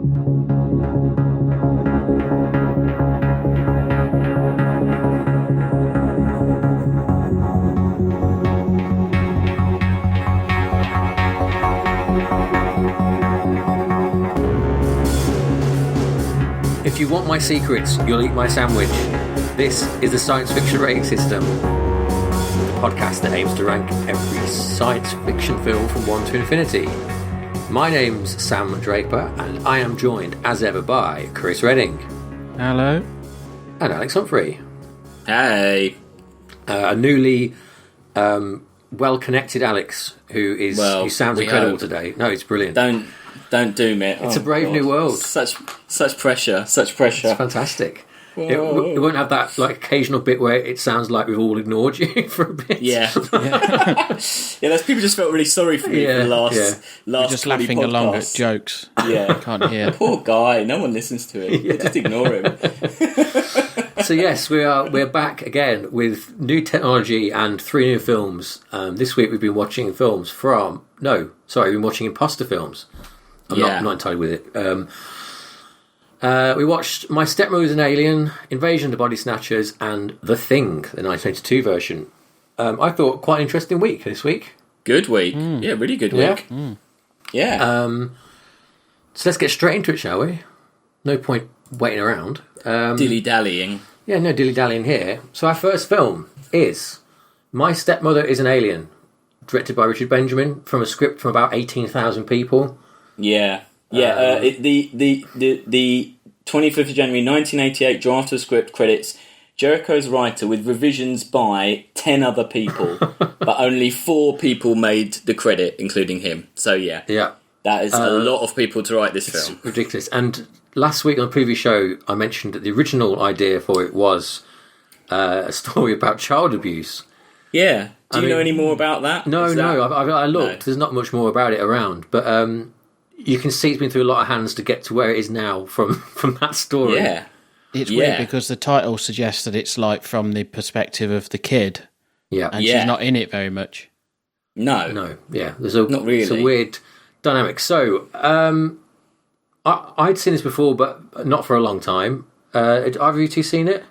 If you want my secrets, you'll eat my sandwich. This is the Science Fiction Rating System, the podcast that aims to rank every science fiction film from 1 to infinity. My name's Sam Draper, and I am joined, as ever, by Chris Redding. Hello. And Alex Humphrey. Hey. A newly well-connected Alex, who sounds incredible today. No, it's brilliant. Don't doom it. It's a brave new world. Such pressure. Such pressure. It's fantastic. It won't have that occasional bit where it sounds like we've all ignored you for a bit. Yeah. Those people just felt really sorry for me for the last You're just laughing podcasts. along at jokes. Yeah. Can't hear. Poor guy. No one listens to him. They just ignore him. So yes, we're back again with new technology and 3 new films. This week we've been watching films we've been watching imposter films. I'm not entirely with it. We watched My Stepmother Is an Alien, Invasion of the Body Snatchers, and The Thing, the 1982 version. I thought quite an interesting week this week. Good week. Yeah, really good week. Yeah. So let's get straight into it, shall we? No point waiting around. Dilly-dallying. Yeah, no dilly-dallying here. So our first film is My Stepmother Is an Alien, directed by Richard Benjamin, from a script from about 18,000 people. Yeah. The 25th of January 1988 draft of script credits Jericho's writer with revisions by 10 other people, but only 4 people made the credit, including him. So that is a lot of people to write this film. Ridiculous. And last week on a previous show, I mentioned that the original idea for it was a story about child abuse. Yeah. Do you know any more about that? No. I looked. No. There's not much more about it around, but you can see it's been through a lot of hands to get to where it is now from that story. Yeah. It's weird because the title suggests that it's from the perspective of the kid. Yeah. And she's not in it very much. No. Yeah. Not really. It's a weird dynamic. So, I'd seen this before, but not for a long time. Have either of you two seen it?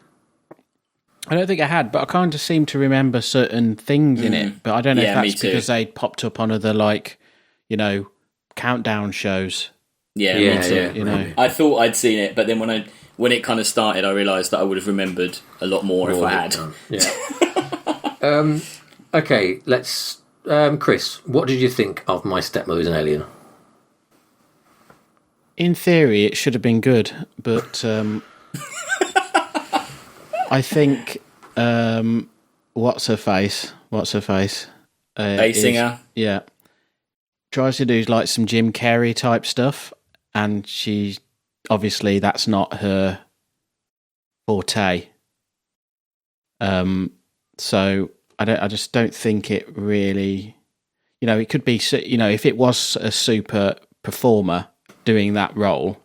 I don't think I had, but I kind of seem to remember certain things in it. But I don't know if that's because they popped up on other, countdown shows. Yeah, me too. You know, I thought I'd seen it, but then when it kind of started, I realised that I would have remembered a lot more if I had. Yeah. Okay, let's. Chris, what did you think of My Stepmother Is an Alien? In theory, it should have been good, but I think what's her face? Basinger. Yeah. Tries to do some Jim Carrey type stuff, and she obviously that's not her forte. So I just don't think it really. It could be. If it was a super performer doing that role,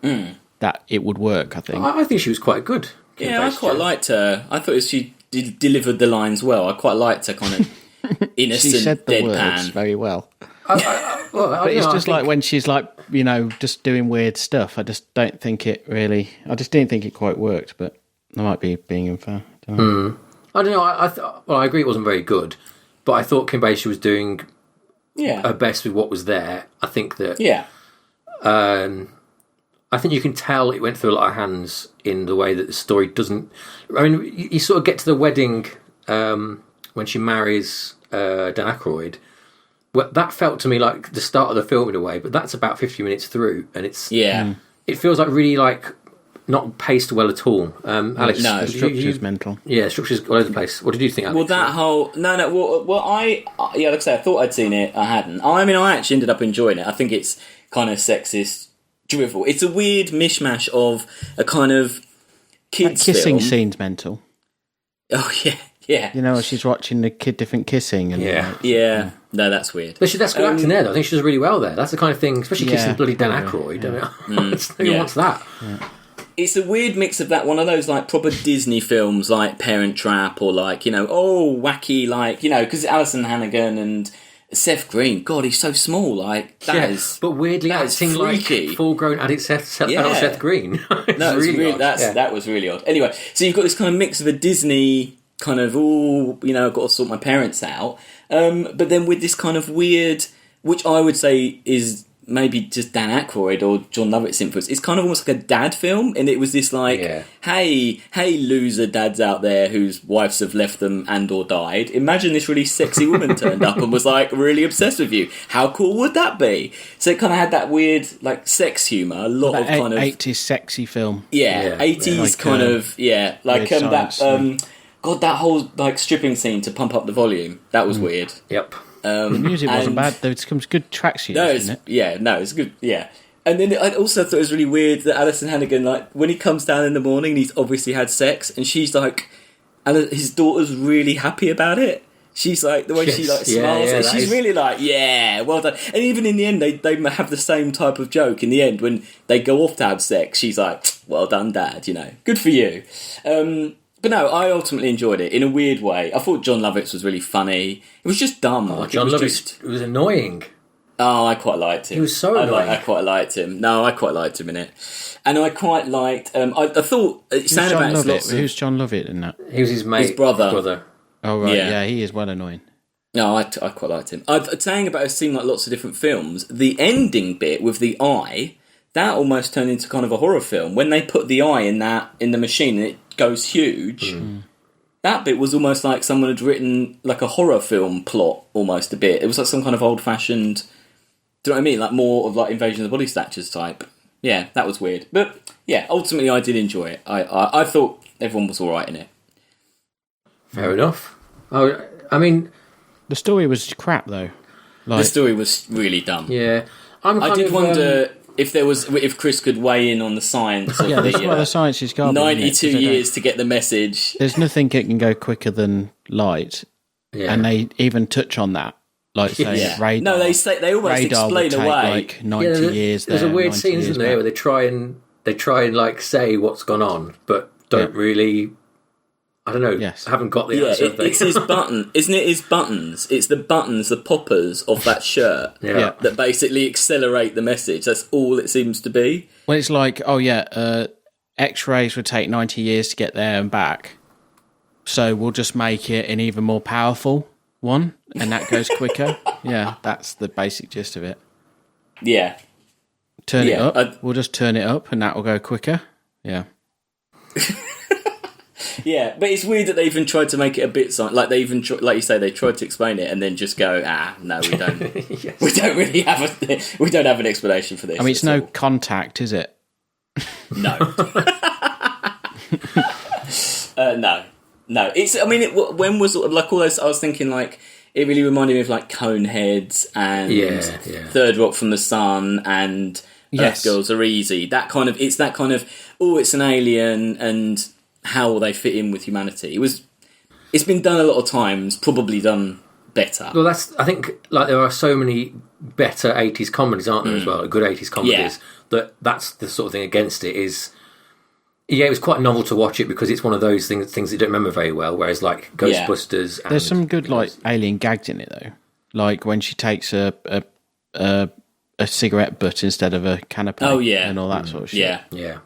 that it would work. I think. I think she was quite good. Yeah, I quite liked her. I thought she delivered the lines well. I quite liked her kind of innocent she said the deadpan. words very well. But it's just when she's just doing weird stuff. I just don't think it really. I just didn't think it quite worked, but I might be being unfair. I don't know. I agree it wasn't very good, but I thought Kim Basinger was doing her best with what was there. I think that. Yeah. I think you can tell it went through a lot of hands in the way that the story doesn't. I mean, you sort of get to the wedding when she marries Dan Aykroyd. Well, that felt to me like the start of the film in a way, but that's about 50 minutes through, and it's it feels really not paced well at all. Alex, the structure's mental. Yeah, structure's all over the place. What did you think, Alex? Well, that whole like I say, I thought I'd seen it. I hadn't. I mean, I actually ended up enjoying it. I think it's kind of sexist drivel. It's a weird mishmash of a kind of kids' kissing film. scene's mental. Oh yeah. She's watching the kid different kissing and yeah. No, that's weird. But that's good acting there, though. I think she does really well there. That's the kind of thing, especially kissing bloody Dan Aykroyd. Who wants that? Yeah. It's a weird mix of that, one of those proper Disney films like Parent Trap or wacky because Alison Hannigan and Seth Green, God, he's so small. Like that is, but weirdly acting like full-grown adult Seth Green. That was really odd. Anyway, so you've got this kind of mix of a Disney kind of I've got to sort my parents out, but then with this kind of weird, which I would say is maybe just Dan Aykroyd or John Lovett's influence. It's kind of almost like a dad film, and it was this like, hey loser dads out there whose wives have left them and or died. Imagine this really sexy woman turned up and was like really obsessed with you. How cool would that be? So it kind of had that weird like sex humour, a lot of kind of 80s sexy film. 80s like, kind of like God, that whole like stripping scene to pump up the volume, that was weird. Yep. The music wasn't bad. There was good tracks used, isn't it? It's good. Yeah. And then I also thought it was really weird that Alison Hannigan, like, when he comes down in the morning and he's obviously had sex, and she's like, his daughter's really happy about it. She's like, the way she like smiles, and she's really like, well done. And even in the end, they have the same type of joke in the end when they go off to have sex. She's like, well done, Dad, good for you. But no, I ultimately enjoyed it in a weird way. I thought John Lovett's was really funny. It was just dumb. John Lovitz was annoying. Oh, I quite liked him. He was so annoying. I quite liked him. No, I quite liked him in it. And I quite liked... I thought... Who's John Lovett in that? He was his mate. His brother. Oh, right. Yeah, he is well annoying. No, I quite liked him. Saying about it seemed like lots of different films. The ending bit with the eye, that almost turned into kind of a horror film. When they put the eye in the machine and it goes huge... That bit was almost like someone had written like a horror film plot, almost a bit. It was like some kind of old-fashioned... Do you know what I mean? Like more of like Invasion of the Body Snatchers type. Yeah, that was weird. But yeah, ultimately I did enjoy it. I thought everyone was alright in it. Fair enough. Oh, I mean... The story was crap, though. The story was really dumb. Yeah. I did wonder... If Chris could weigh in on the science of the science is garbage. 92 years to get the message. There's nothing that can go quicker than light, and they even touch on that. Like say radar. No, they almost explain away. Like 90 years. There's a weird scene, isn't there, where they try and like say what's gone on, but don't really. I don't know. Yes. I haven't got the answer. It's his button, isn't it? His buttons. It's the buttons, the poppers of that shirt that basically accelerate the message. That's all it seems to be. Well, it's like, X-rays would take 90 years to get there and back, so we'll just make it an even more powerful one, and that goes quicker. That's the basic gist of it. Yeah. Turn it up. We'll just turn it up, and that will go quicker. Yeah. Yeah, but it's weird that they even tried to make it a bit like they even like you say they tried to explain it and then just go no, we don't we don't really have we don't have an explanation for this. I mean, it's no contact, is it? No. No. It's when was like all those I was thinking like it really reminded me of like Coneheads and Third Rock from the Sun and Earth Girls Are Easy. That kind of it's it's an alien and how will they fit in with humanity? It's been done a lot of times, probably done better. Well, I think like there are so many better 80s comedies, aren't there, as well? Good 80s comedies. That's the sort of thing against it is... Yeah, it was quite novel to watch it because it's one of those things that you don't remember very well, whereas like Ghostbusters... And, there's some good like alien gags in it, though. Like when she takes a cigarette butt instead of a canopy and all that sort of shit. Yeah.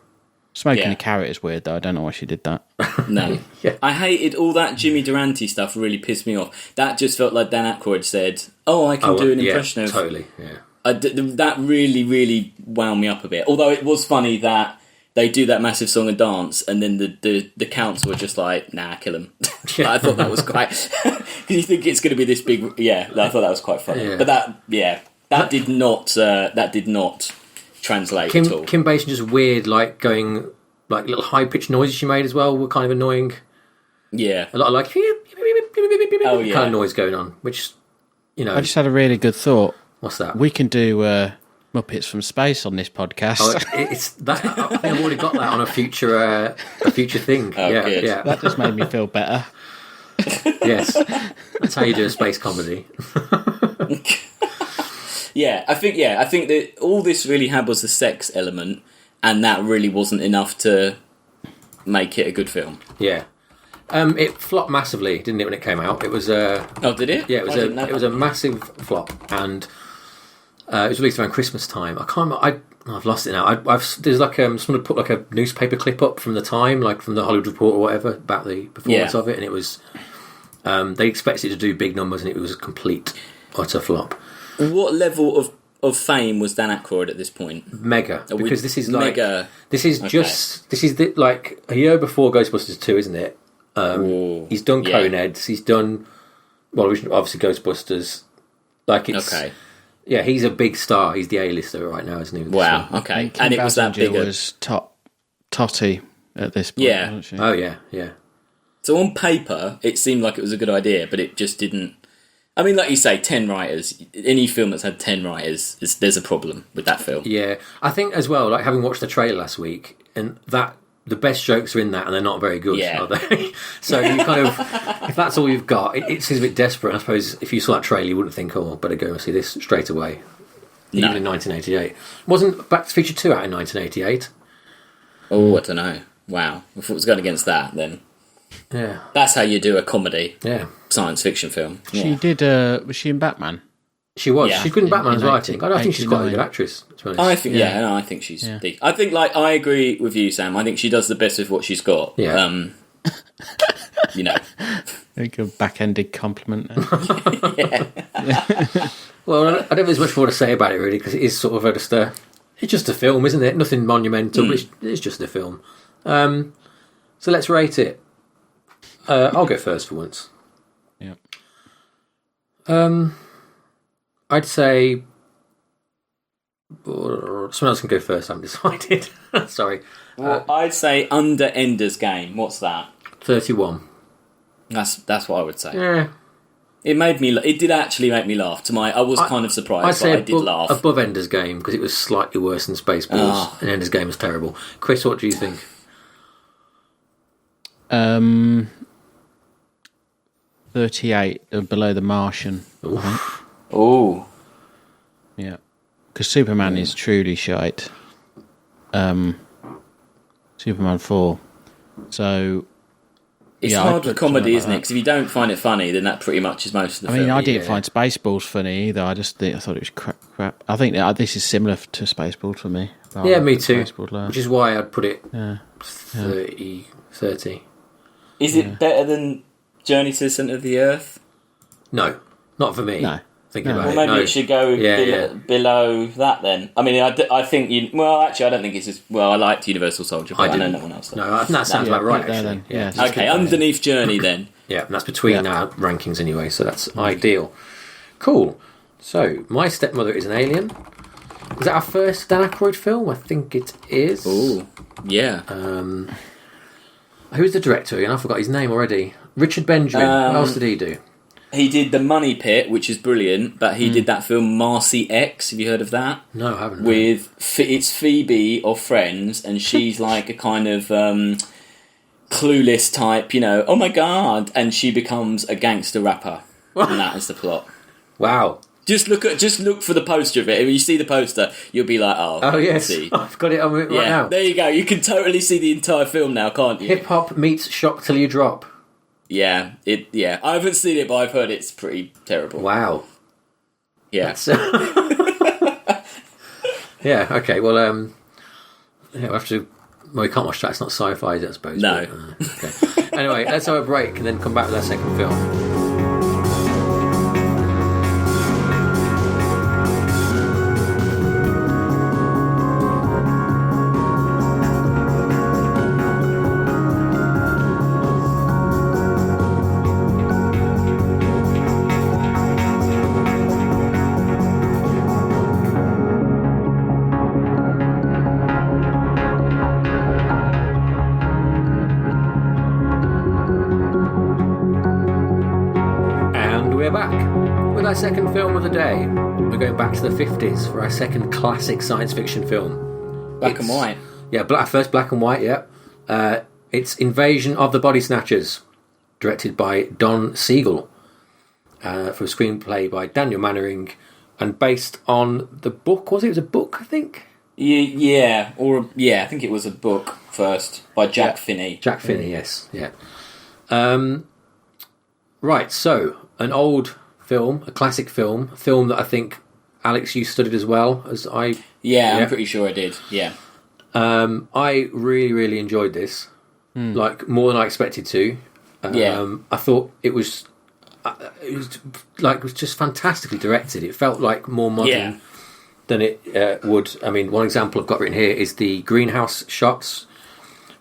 Smoking a carrot is weird, though. I don't know why she did that. No. I hated all that Jimmy Durante stuff, really pissed me off. That just felt like Dan Aykroyd said, I can do an impression of... Totally, yeah. That really, really wound me up a bit. Although it was funny that they do that massive song and dance, and then the council were just like, nah, kill him. I thought that was quite... Because you think it's going to be this big... Yeah, I thought that was quite funny. But that did not translate at all. Kim Basinger's weird, like going, like little high pitched noises she made as well were kind of annoying. Yeah, a lot of like kind of noise going on, which I just had a really good thought. What's that? We can do Muppets from Space on this podcast. It's that. I think I've already got that on a future thing. Good. Yeah. That just made me feel better. Yes, that's how you do a space comedy. I think that all this really had was the sex element, and that really wasn't enough to make it a good film. Yeah. It flopped massively, didn't it, when it came out? It was Oh, did it? yeah, it was a massive flop, and it was released around Christmas time. I can't remember. I've lost it now. There's like someone put like a newspaper clip up from the time, like from the Hollywood Reporter or whatever, about the performance of it, and it was they expected it to do big numbers, and it was a complete utter flop. What level of fame was Dan Aykroyd at this point? Mega, because this is like mega. This is like a year before Ghostbusters 2, isn't it? He's done Coneheads. He's done obviously Ghostbusters. Like it's yeah, he's a big star. He's the A-lister right now, isn't he? Wow. Okay, and it was that big. Was Totty at this point. Yeah. Wasn't she? Oh yeah. So on paper, it seemed like it was a good idea, but it just didn't. I mean, like you say, 10 writers. Any film that's had 10 writers, there's a problem with that film. Yeah, I think as well. Like having watched the trailer last week, and that the best jokes are in that, and they're not very good, are they? So you kind of, if that's all you've got, it seems a bit desperate. I suppose if you saw that trailer, you wouldn't think, "Oh, better go and see this straight away." Even in 1988, wasn't Back to the Future 2 out in 1988? Oh, I don't know. Wow, if it was going against that, then yeah, that's how you do a comedy, science fiction film. She did. Was she in Batman? She was. Yeah. She's good in Batman as well. I think. I think she's quite a good actress. To be honest. I think. I think she's. I think. Like, I agree with you, Sam. I think she does the best with what she's got. Yeah. You know, A good back-ended compliment. Well, I don't think there's much more to say about it really, because it is sort of it's just a film, isn't it? Nothing monumental, but it's just a film. So let's rate it. I'll go first for once. Yeah. I'd say someone else can go first. I'm decided. Sorry. well, I'd say under Ender's Game. What's that? 31. That's what I would say. Yeah. It made me. It did actually make me laugh. I was kind of surprised, I'd say but I did laugh. above Ender's Game, because it was slightly worse than Spaceballs, and Ender's Game was terrible. Chris, what do you think? 38 below The Martian. Oh, Yeah, because Superman is truly shite. Superman 4. So it's hard with comedy, isn't it? Because if you don't find it funny, then that pretty much is most of the film. I mean, I didn't find Spaceballs funny either. I thought it was crap. I think this is similar to Spaceballs for me. Yeah, me too. Which is why I'd put it 30. Is it better than Journey to the Centre of the Earth? No, not for me. No. Thinking about Well, maybe it should go below that then. I mean, I think well, actually, I don't think it's as well. I liked Universal Soldier, but I know no one else does. No, that sounds about right. There, actually. then. Yeah. Okay, underneath Journey then. Yeah, and that's between our rankings anyway, so that's ideal. Cool. So, My Stepmother Is an Alien. Is that our first Dan Aykroyd film? I think it is. Oh, yeah. Who's the director again? I forgot his name already. Richard Benjamin. What else did he do? He did The Money Pit, which is brilliant, but he did that film Marcy X. Have you heard of that? No, I haven't. It's Phoebe of Friends, and she's like a kind of clueless type, oh my god, and she becomes a gangster rapper, and that is the plot. Wow. Just look for the poster of it. If you see the poster, you'll be like, oh yes, see. I've got it on it right now. There you go. You can totally see the entire film now, can't you? Hip hop meets Shock Till You Drop. Yeah, I haven't seen it, but I've heard it's pretty terrible. Wow. Yeah. Yeah. Okay. Well, we'll have to. Well, we can't watch that. It's not sci-fi, I suppose. No. But, okay. Anyway, let's have a break and then come back with our second film. Second film of the day. We're going back to the 50s for our second classic science fiction film. Black and white. Yeah, first black and white, yeah. It's Invasion of the Body Snatchers, directed by Don Siegel, for a screenplay by Daniel Mannering, and based on the book. Was it? It was a book, I think? Yeah, I think it was a book first by Jack Finney. Jack Finney, yes, yeah. Right, so an old film, a classic film, a film that I think Alex, you studied as well as I. Yeah, I'm pretty sure I did. Yeah. I really, really enjoyed this, like more than I expected to. I thought it was just fantastically directed. It felt like more modern than it would. I mean, one example I've got written here is the greenhouse shots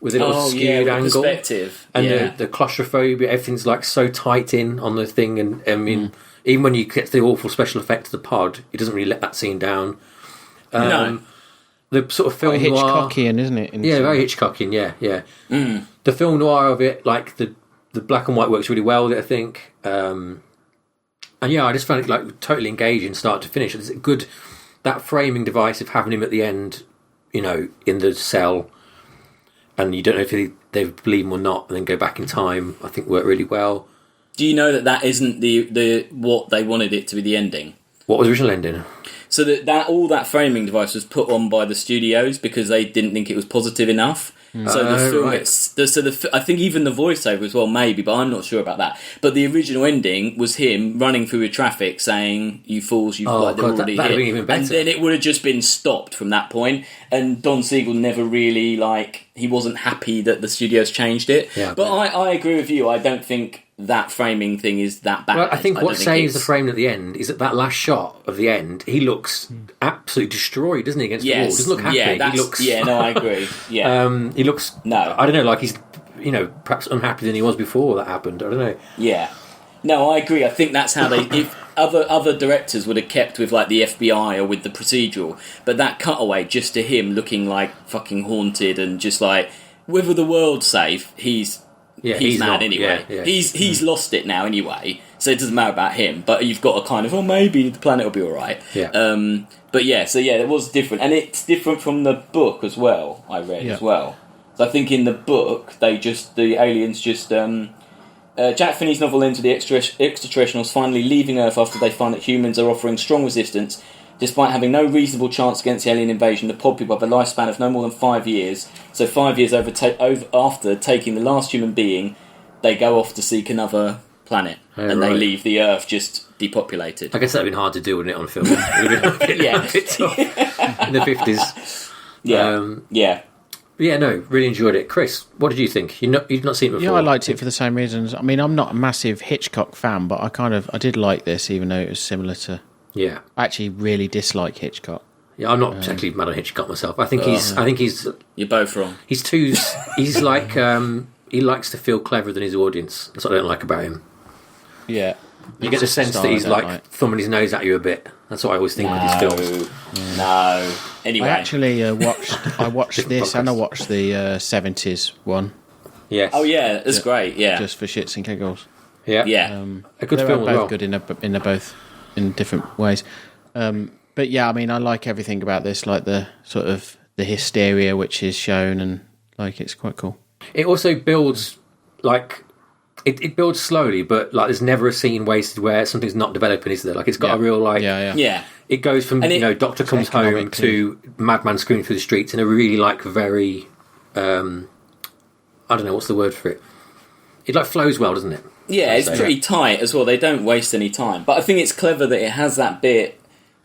with a little skewed angle, perspective, and the claustrophobia. Everything's like so tight in on the thing, and I mean, even when you get to the awful special effects of the pod, it doesn't really let that scene down. No. The sort of film noir, Hitchcockian, isn't it? very Hitchcockian. Yeah. The film noir of it, like the black and white, works really well. I think, and I just found it like totally engaging, start to finish. It's good, that framing device of having him at the end, in the cell, and you don't know if they believe him or not, and then go back in time. I think worked really well. Do you know that isn't the what they wanted it to be the ending? What was the original ending? So that all that framing device was put on by the studios because they didn't think it was positive enough. So the film, I think even the voiceover as well, maybe, but I'm not sure about that. But the original ending was him running through the traffic saying, "You fools, you've they're already here," even better. And then it would have just been stopped from that point. And Don Siegel never really he wasn't happy that the studios changed it. Yeah, but I agree with you. I don't think that framing thing is that bad. Well, I think what saves the frame at the end is that last shot of the end, he looks absolutely destroyed, doesn't he, against the wall? He doesn't look happy. Yeah, he looks. Yeah, no, I agree. Yeah, he looks. No, I don't know, like he's perhaps unhappier than he was before that happened. I don't know. Yeah, no, I agree. I think that's how they. If other directors would have kept with like the FBI or with the procedural, but that cutaway just to him looking like fucking haunted and just like whether the world's safe, he's mad not, anyway. Yeah. He's lost it now anyway, so it doesn't matter about him. But you've got a kind of maybe the planet will be all right. Yeah. But it was different, and it's different from the book as well. I read as well. So I think in the book the aliens just. Jack Finney's novel ends with the extraterrestrials finally leaving Earth after they find that humans are offering strong resistance. Despite having no reasonable chance against the alien invasion, the pod people have a lifespan of no more than 5 years. So 5 years after taking the last human being, they go off to seek another planet. They leave the Earth just depopulated. I guess that would have been hard to do, wouldn't it, on film? It would have been a bit tough in the 50s. Yeah. Yeah, no, really enjoyed it. Chris, what did you think? You've not seen it before. Yeah, I liked it for the same reasons. I mean, I'm not a massive Hitchcock fan, but I did like this, even though it was similar to... Yeah. I actually really dislike Hitchcock. Yeah, I'm not particularly mad on Hitchcock myself. I think he's... You're both wrong. He's like... he likes to feel cleverer than his audience. That's what I don't like about him. Yeah. You get the sense that he's like thumbing his nose at you a bit. That's what I always think with his films. No. Anyway. I actually watched this and I watched the 70s one. Yes. Oh yeah, that's great. Yeah. Just for shits and giggles. Yeah. Yeah. A good they film were as both well. good in both in different ways. But yeah, I mean, I like everything about this, like the sort of the hysteria which is shown, and like it's quite cool. It also builds like it builds slowly, but like there's never a scene wasted where something's not developing, is there? Like it's got a real like It goes from Doctor comes home to madman screaming through the streets in a really like very I don't know what's the word for it. It like flows well, doesn't it? Yeah, it's pretty tight as well. They don't waste any time. But I think it's clever that it has that bit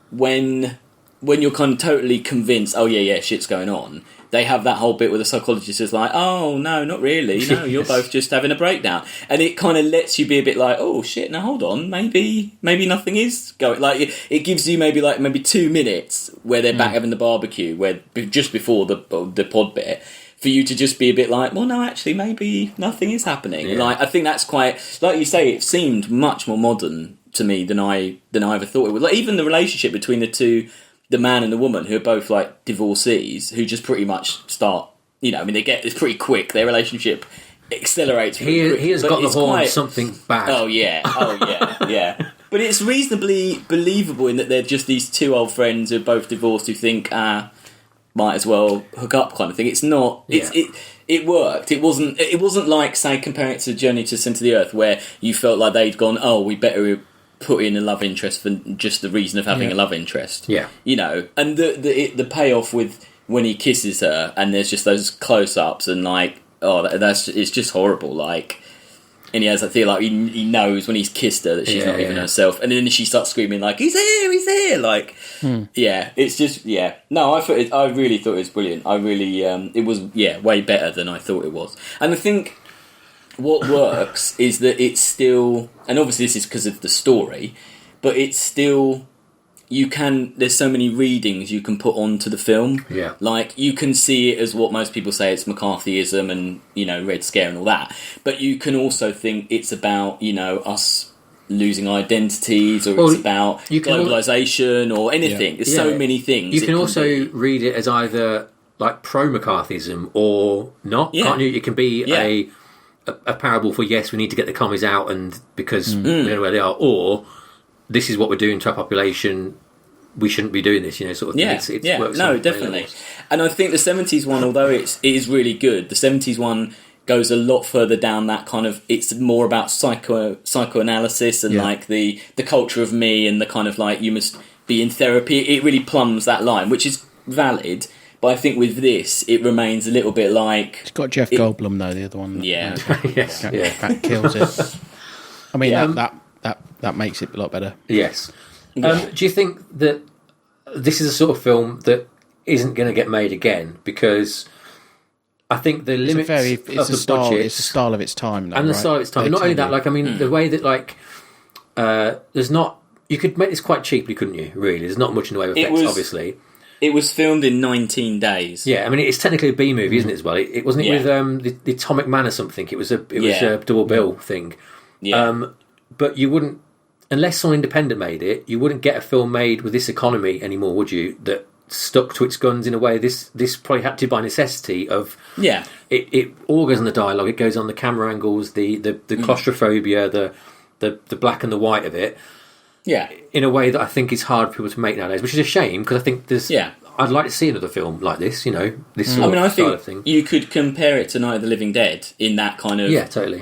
when you're kind of totally convinced, oh yeah, shit's going on. They have that whole bit where the psychologist is like, oh, no, not really. No, you're both just having a breakdown. And it kind of lets you be a bit like, oh, shit, now hold on. Maybe nothing is going... Like, it gives you maybe 2 minutes where they're back having the barbecue, where just before the pod bit, for you to just be a bit like, well, no, actually, maybe nothing is happening. Yeah. Like, I think that's quite... Like you say, it seemed much more modern to me than I ever thought it would. Like, even the relationship between the two... The man and the woman, who are both like divorcees, who just pretty much start, it's pretty quick. Their relationship accelerates. He has got the horn of something bad. Oh yeah. But it's reasonably believable in that they're just these two old friends who are both divorced who think, might as well hook up, kind of thing. It's not. Yeah. It worked. It wasn't like, say, comparing it to Journey to the Centre of the Earth, where you felt like they'd gone, oh, we better put in a love interest for just the reason of having a love interest. Yeah. And the payoff with when he kisses her and there's just those close-ups and like, it's just horrible. Like, And he has that feel like he knows when he's kissed her that she's not even herself. And then she starts screaming like, he's here! Like, it's just, No, I really thought it was brilliant. I really, it was, way better than I thought it was. And I think what works is that it's still, and obviously this is because of the story, but it's still, there's so many readings you can put onto the film. Yeah. Like, you can see it as what most people say, it's McCarthyism and, Red Scare and all that. But you can also think it's about, us losing identities, or it's about globalisation or anything. There's so many things. You can also read it as either, like, pro-McCarthyism or not, can't you? It can be a parable for, yes, we need to get the commies out and because we don't know where they are, or this is what we're doing to our population, we shouldn't be doing this, sort of thing. It works. No, definitely. And I think the 70s one, although it is really good, the 70s one goes a lot further down that kind of, it's more about psychoanalysis and like the culture of me and the kind of like, you must be in therapy. It really plumbs that line, which is valid. But I think with this, it remains a little bit like... It's got Jeff Goldblum, though, the other one. That kills it. I mean, that makes it a lot better. Yes. Do you think that this is a sort of film that isn't going to get made again? Because I think the limits of the budget... It's the style of its time, though, and the style of its time. Not only that, like, I mean, the way that, like, there's not... You could make this quite cheaply, couldn't you, really? There's not much in the way of effects, obviously. It was filmed in 19 days. Yeah, I mean, it's technically a B movie, isn't it, as well? It wasn't with the Atomic Man or something. It was a double bill thing. Yeah. But you wouldn't, unless someone independent made it, you wouldn't get a film made with this economy anymore, would you? That stuck to its guns in a way. This probably had to by necessity of. Yeah. It all goes on the dialogue. It goes on the camera angles, the claustrophobia, the black and the white of it. Yeah, in a way that I think is hard for people to make nowadays, which is a shame because I think there's. Yeah. I'd like to see another film like this. This sort of style of thing. You could compare it to Night of the Living Dead in that kind of. Yeah, totally.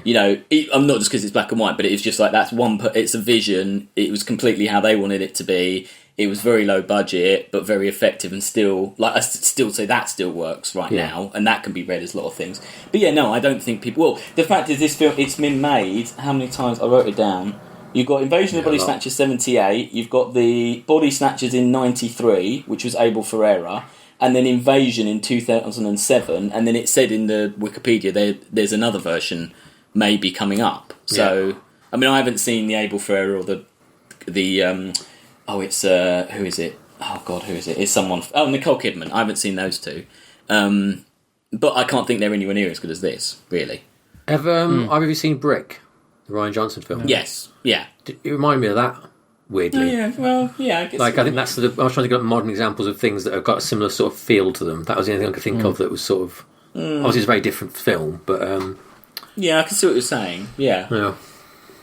I'm not just because it's black and white, but it's just like that's one. It's a vision. It was completely how they wanted it to be. It was very low budget, but very effective, and still, like I still say that still works right now, and that can be read as a lot of things. But I don't think people. Well, the fact is, this film it's been made. How many times I wrote it down. You've got Invasion of the Body Snatchers 78, you've got the Body Snatchers in 93, which was Abel Ferrara, and then Invasion in 2007, and then it said in the Wikipedia there's another version maybe coming up. So, I mean, I haven't seen the Abel Ferrara or the who is it? Oh God, who is it? It's someone, Nicole Kidman. I haven't seen those two. But I can't think they're anywhere near as good as this, really. Have either of you seen Brick? The Rian Johnson film. Yes, yeah. It reminded me of that, weirdly. Oh, yeah, well, yeah, I guess. I think that's I was trying to get up modern examples of things that have got a similar sort of feel to them. That was the only thing I could think of that was sort of... Obviously, it's a very different film, but... yeah, I can see what you're saying. Yeah. Yeah.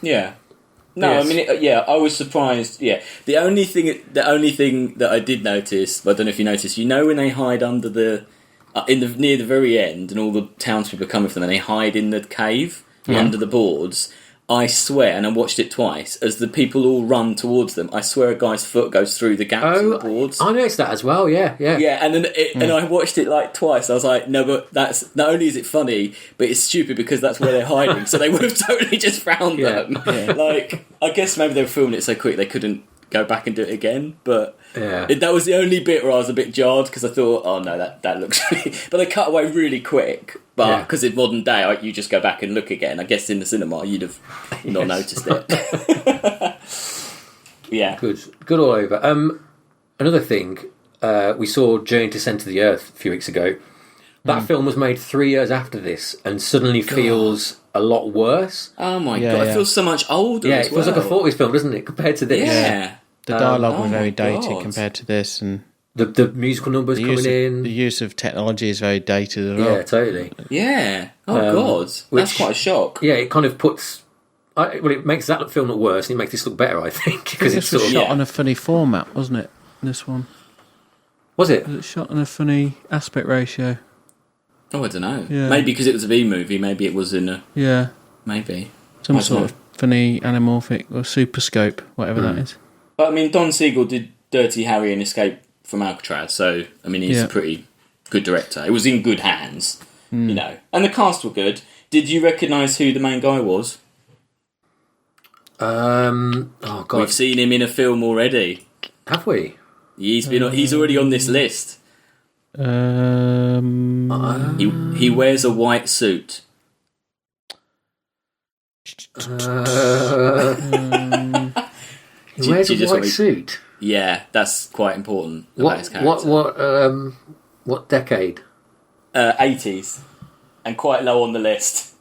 Yeah. No, yes. I mean, I was surprised. Yeah, the only thing that I did notice, but I don't know if you noticed, when they hide under the... near the very end, and all the townspeople are coming for them, and they hide in the cave under the boards... I swear, and I watched it twice, as the people all run towards them, I swear a guy's foot goes through the gaps in the boards. I noticed that as well, yeah. Yeah, and then and I watched it like twice. I was like, no, but that's not only is it funny, but it's stupid because that's where they're hiding. So they would have totally just found them. Yeah. Like, I guess maybe they were filming it so quick they couldn't go back and do it again, but that was the only bit where I was a bit jarred because I thought, oh no, that looks really... But they cut away really quick, but because in modern day you just go back and look again. I guess in the cinema you'd have not noticed it. Yeah, good all over. Another thing, we saw Journey to Centre of the Earth a few weeks ago. That film was made 3 years after this and suddenly feels a lot worse. Oh my God, it feels so much older. Yeah, it feels like a 40s film, doesn't it, compared to this? Yeah. The dialogue was very dated compared to this, and the musical numbers coming in. The use of technology is very dated as well. Yeah, totally. Yeah. Oh God, that's quite a shock. Yeah, it kind of puts. It makes that film look worse, and it makes this look better, I think, because it's sort of shot on a funny format, wasn't it? This one was it? Was it shot on a funny aspect ratio? Oh, I don't know. Yeah. Maybe because it was a B movie. Maybe it was in a maybe some sort of funny anamorphic or super scope, whatever that is. But I mean, Don Siegel did Dirty Harry and Escape from Alcatraz, so I mean, he's a pretty good director. It was in good hands, and the cast were good. Did you recognise who the main guy was? Oh God, We've seen him in a film already. have we? He's already on this list. He wears a white suit. He wears a white suit. Yeah, that's quite important about his character. What decade? 80s, and quite low on the list.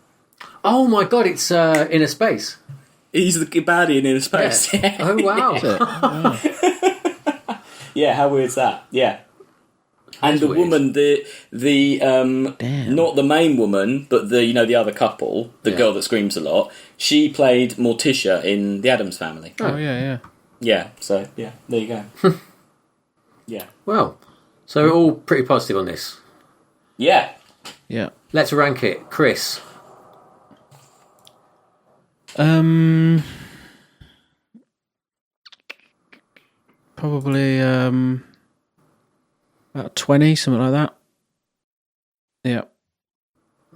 Oh my God, it's Inner Space. He's the baddie in Inner Space. Yeah. Oh wow. Yeah, how weird's that? Yeah. And the woman, the not the main woman, but the other couple, the girl that screams a lot, she played Morticia in The Addams Family. Oh yeah. Yeah, so yeah, there you go. Yeah. Well, so we're all pretty positive on this. Yeah. Yeah. Let's rank it. Chris. Probably about 20, something like that. Yeah.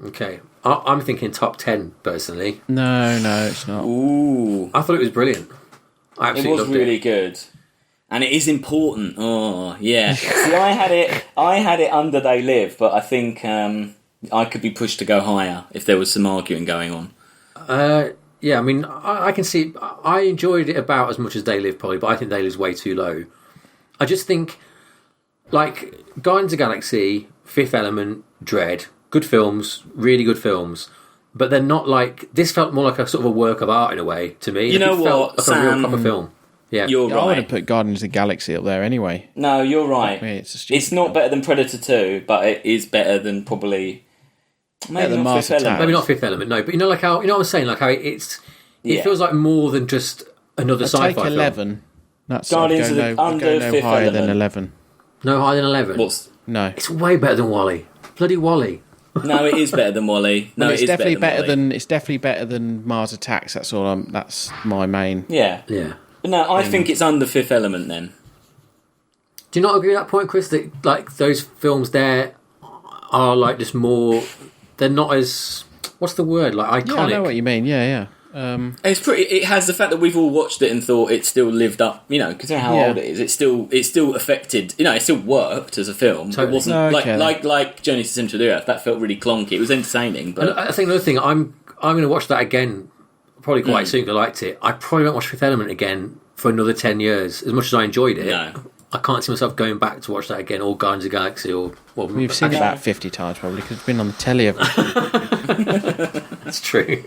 Okay. I'm thinking top 10, personally. No, it's not. Ooh. I thought it was brilliant. I It absolutely was loved really it. good. And it is important. Oh, yeah. See, I had it under They Live, but I think I could be pushed to go higher if there was some arguing going on. Yeah, I mean, I can see... I enjoyed it about as much as They Live, probably, but I think They Live's way too low. I just think, like, Guardians of the Galaxy, Fifth Element, Dread, good films, really good films, but they're not like... This felt more like a sort of a work of art in a way, to me. You know it felt what, like a real Sam? proper film. Yeah. You're I would right. have put Guardians of the Galaxy up there anyway. No, you're right. I mean, it's a stupid It's not film. better than Predator 2, but it is better than probably... Maybe than not Mars Fifth Element. Attack. Maybe not Fifth Element, no, but you know, like how... You know what I'm saying? Like how it Yeah. feels like more than just another I'd sci-fi take film. 11. That's Guardians I'd of the go under no, I'd go Fifth no higher than Element. 11. No higher than 11. What's... No. It's way better than Wall-E. Bloody Wall-E. No, it is better than Wall-E. No, it's it is definitely better Wall-E. than it's definitely better than Mars Attacks. That's all. That's my main. Yeah. Yeah. But no, I think it's under Fifth Element then. Do you not agree with that point, Chris? That like those films there are like just more... They're not as... What's the word? Like iconic. Yeah, I know what you mean. Yeah. It's pretty. It has the fact that we've all watched it and thought it still lived up. You know, considering how Yeah. old it is, it still affected. You know, it still worked as a film. Totally. It wasn't No, okay. like Journey to Central Earth. That felt really clunky. It was entertaining, but And I think another thing, I'm going to watch that again probably quite soon because I liked it. I probably won't watch Fifth Element again for another 10 years. As much as I enjoyed it, No. I can't see myself going back to watch that again, or Guardians of the Galaxy, or... Well, We've seen it about 50 times probably because it's been on the telly. That's true.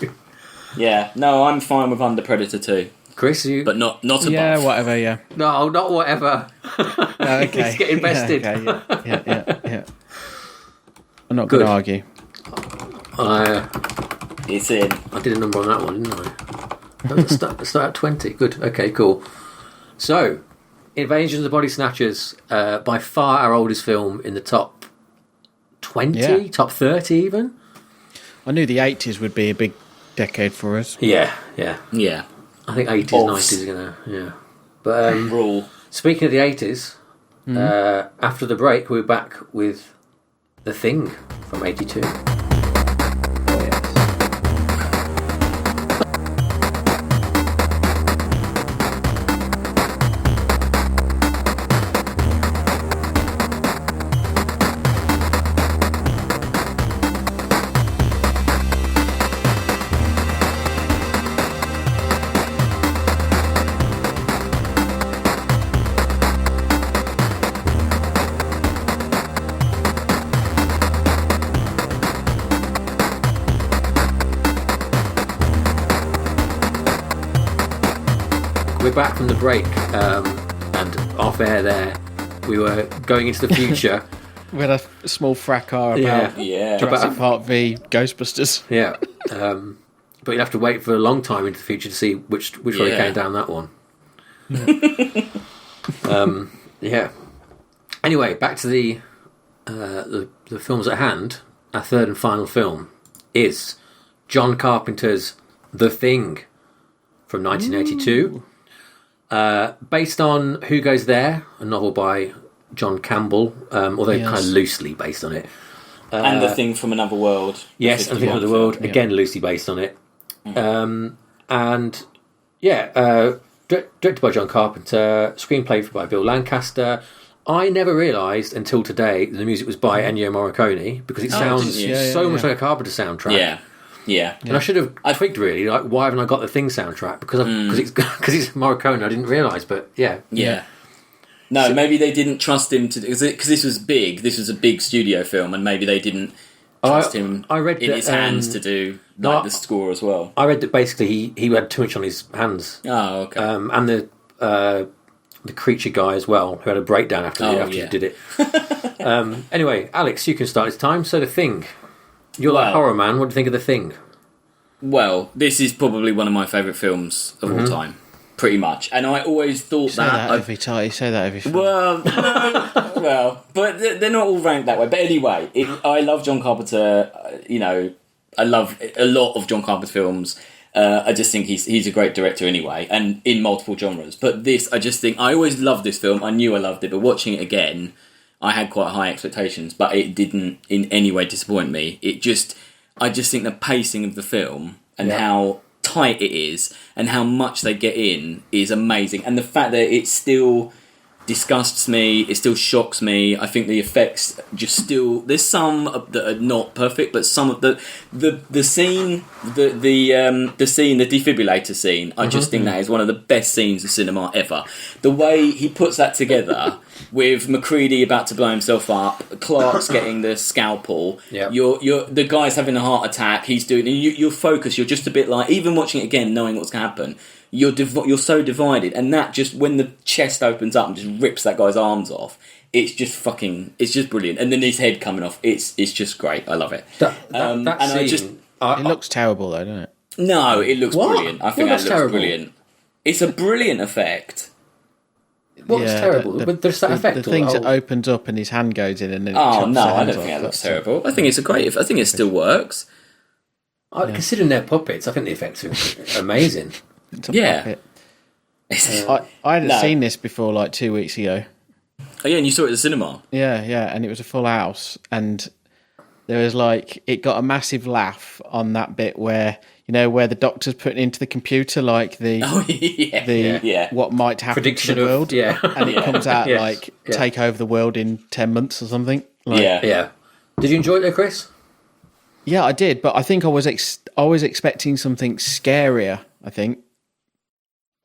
yeah, no, I'm fine with under Predator 2, Chris, you... but not above. Yeah, whatever. Yeah. No, not whatever. Oh, okay. Let's get invested. Yeah, okay, yeah. I'm not Good. going to argue. It's in. I did a number on that one, didn't I? Let's start at 20. Good. Okay, cool. So, Invasion of the Body Snatchers, by far our oldest film in the top 20, Yeah. top 30 even. I knew the 80s would be a big decade for us. Yeah. Yeah, I think 80s, Obs. 90s are going to... Yeah. But rule. speaking of the 80s, after the break, we're back with The Thing from 82. We're back from the break, and off air there, we were going into the future. We had a small fracas Yeah. about Yeah. Jurassic Park v Ghostbusters. Yeah. But you'd have to wait for a long time into the future to see which way Yeah. came down that one. Yeah. Anyway, back to the films at hand. Our third and final film is John Carpenter's The Thing from 1982. Based on Who Goes There, a novel by John Campbell, although Yes. kind of loosely based on it. And The Thing from Another World. Yes, and The Thing of the World, Yeah. again loosely based on it. And Directed by John Carpenter, screenplay by Bill Lancaster. I never realised until today that the music was by Ennio Morricone because it sounds so much like a Carpenter soundtrack. Yeah. And I should have twigged really, like, why haven't I got the Thing soundtrack? Because it's Morricone. I didn't realise, but yeah. No, maybe they didn't trust him to because this was big. This was a big studio film, and maybe they didn't trust him his hands to do the score as well. I read that basically he had too much on his hands. Oh, okay. And the creature guy as well, who had a breakdown after he did it. Anyway, Alex, you can start this time. So The Thing. You're like horror man. What do you think of The Thing? Well, this is probably one of my favourite films of all time. Pretty much. And I always thought say that every time. You say that every film. Well, no, but they're not all ranked that way. But anyway, I love John Carpenter. I love a lot of John Carpenter films. I just think he's a great director anyway, and in multiple genres. But this, I just think, I always loved this film. I knew I loved it, but watching it again, I had quite high expectations, but it didn't in any way disappoint me. I just think the pacing of the film and how tight it is and how much they get in is amazing. And the fact that it still disgusts me, it still shocks me. I think the effects just still, there's some that are not perfect, but some of the scene, the defibrillator scene, I just think that is one of the best scenes of cinema ever. The way he puts that together with McCready about to blow himself up, Clark's getting the scalpel, you're the guy's having a heart attack, he's doing, you're focused, you're just a bit like, even watching it again, knowing what's going to happen, you're so divided, and that just, when the chest opens up and just rips that guy's arms off, it's just brilliant. And then his head coming off, it's just great. I love it. It looks terrible though, doesn't it? No, it looks brilliant. I think that looks terrible. Brilliant. It's a brilliant effect. What's terrible? But there's that effect. The things that opens up and his hand goes in, and then I don't think that looks terrible. I think it's I think it still works. Considering they're puppets, I think the effects are amazing. I hadn't seen this before like 2 weeks ago. Oh yeah, and you saw it at the cinema. Yeah, and it was a full house, and there was it got a massive laugh on that bit where where the doctor's putting into the computer what might happen prediction to the world, and it comes out take over the world in 10 months or something. Did you enjoy it though, Chris? Yeah, I did, but I think I was expecting something scarier. I think.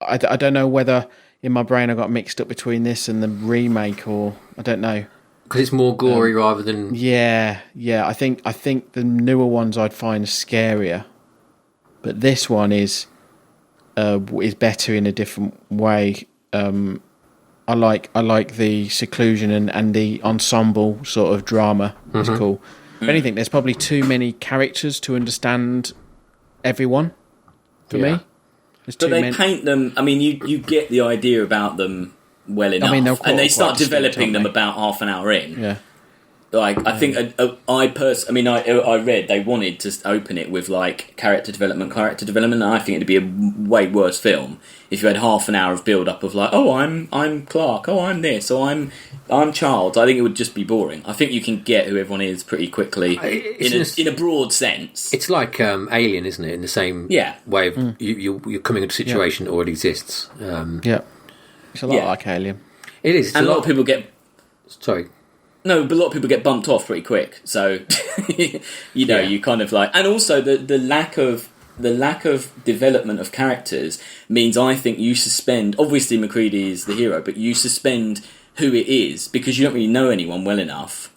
I don't know whether in my brain I got mixed up between this and the remake, or I don't know. Because it's more gory rather than... Yeah. I think the newer ones I'd find scarier, but this one is better in a different way. I like the seclusion and the ensemble sort of drama. It's cool. If anything, there's probably too many characters to understand everyone for me. But they paint them. I mean, you get the idea about them well enough, and they start developing them about half an hour in. Yeah. I think I read they wanted to open it with character development. And I think it'd be a way worse film if you had half an hour of build up of I'm Clark, I'm this, I'm Charles. I think it would just be boring. I think you can get who everyone is pretty quickly in a broad sense. It's like Alien, isn't it? In the same way of you're coming into a situation that already exists. It's a lot like Alien. It is, and a lot of people get. Sorry. No, but a lot of people get bumped off pretty quick. So, you kind of and also the lack of development of characters means I think you suspend. Obviously, McCready is the hero, but you suspend who it is because you don't really know anyone well enough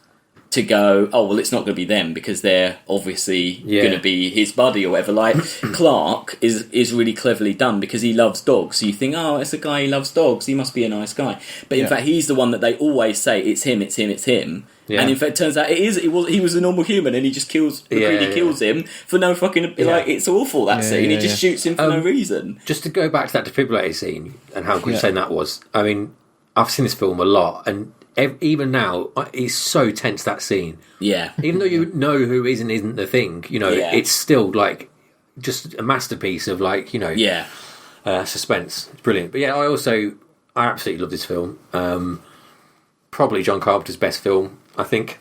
to go, oh well, it's not going to be them because they're obviously going to be his buddy or whatever. Clark is really cleverly done because he loves dogs, so you think, oh, it's a guy who loves dogs, he must be a nice guy. But in fact, he's the one that they always say it's him. And in fact, it turns out he was a normal human, and he just kills McCready kills him for no fucking it's awful that scene. He just shoots him for no reason. Just to go back to that defibrillator scene and how good you're saying that was. I mean, I've seen this film a lot, and even now, it's so tense, that scene. Yeah. Even though you know who is and isn't the Thing, it's still just a masterpiece of suspense. It's brilliant. But I absolutely love this film. Probably John Carpenter's best film, I think.